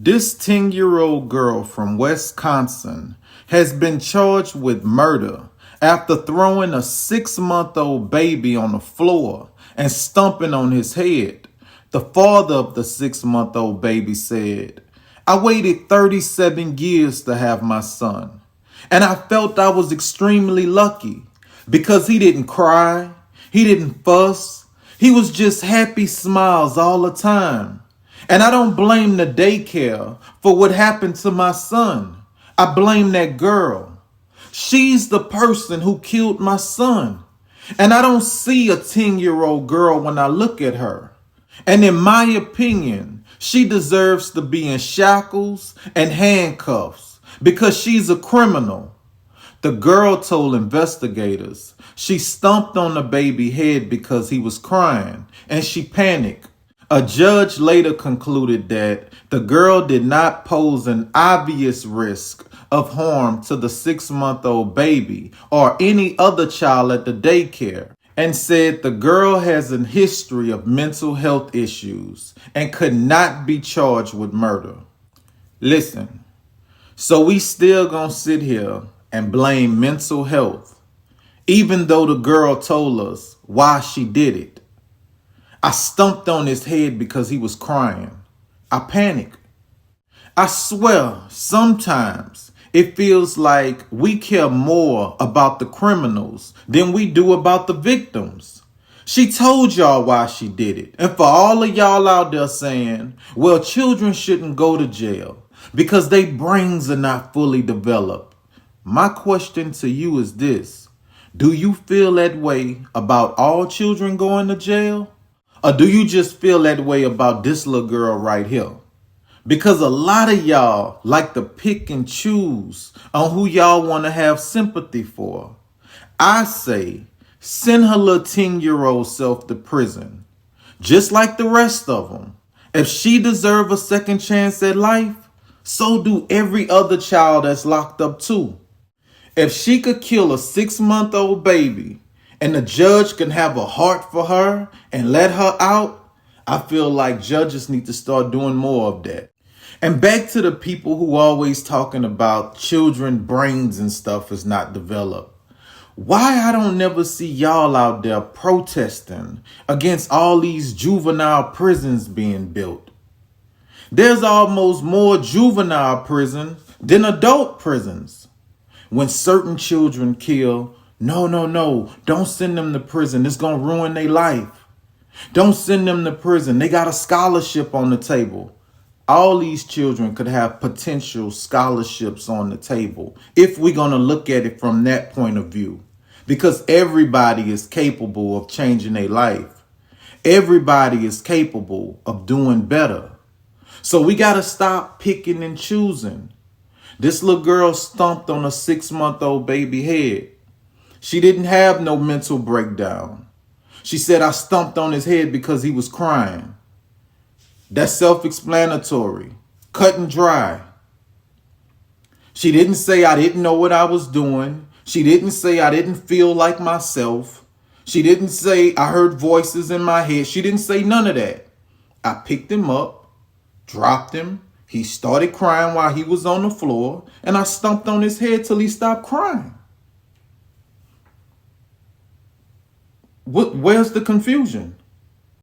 This 10-year-old girl from Wisconsin has been charged with murder after throwing a 6-month-old baby on the floor and stomping on his head. The father of the 6-month-old baby said, "I waited 37 years to have my son, and I felt I was extremely lucky because he didn't cry, he didn't fuss, he was just happy smiles all the time. And I don't blame the daycare for what happened to my son. I blame that girl. She's the person who killed my son. And I don't see a 10-year-old girl when I look at her. And in my opinion, she deserves to be in shackles and handcuffs because she's a criminal." The girl told investigators she stomped on the baby's head because he was crying and she panicked. A judge later concluded that the girl did not pose an obvious risk of harm to the 6-month-old baby or any other child at the daycare, and said the girl has a history of mental health issues and could not be charged with murder. Listen, so we still gonna sit here and blame mental health, even though the girl told us why she did it. "I stomped on his head because he was crying. I panicked." I swear, sometimes it feels like we care more about the criminals than we do about the victims. She told y'all why she did it. And for all of y'all out there saying, well, children shouldn't go to jail because their brains are not fully developed, my question to you is this: do you feel that way about all children going to jail? Or do you just feel that way about this little girl right here? Because a lot of y'all like to pick and choose on who y'all want to have sympathy for. I say, send her little 10-year-old self to prison, just like the rest of them. If she deserves a second chance at life, so do every other child that's locked up too. If she could kill a 6-month-old baby and the judge can have a heart for her and let her out, I feel like judges need to start doing more of that. And back to the people who always talking about children brains and stuff is not developed. Why I don't never see y'all out there protesting against all these juvenile prisons being built? There's almost more juvenile prisons than adult prisons. When certain children kill, no, don't send them to prison. It's going to ruin their life. Don't send them to prison. They got a scholarship on the table. All these children could have potential scholarships on the table if we're going to look at it from that point of view. Because everybody is capable of changing their life. Everybody is capable of doing better. So we got to stop picking and choosing. This little girl stomped on a 6-month-old baby head. She didn't have no mental breakdown. She said, "I stomped on his head because he was crying." That's self-explanatory, cut and dry. She didn't say, "I didn't know what I was doing." She didn't say, "I didn't feel like myself." She didn't say, "I heard voices in my head." She didn't say none of that. I picked him up, dropped him. He started crying while he was on the floor, and I stomped on his head till he stopped crying. Where's the confusion?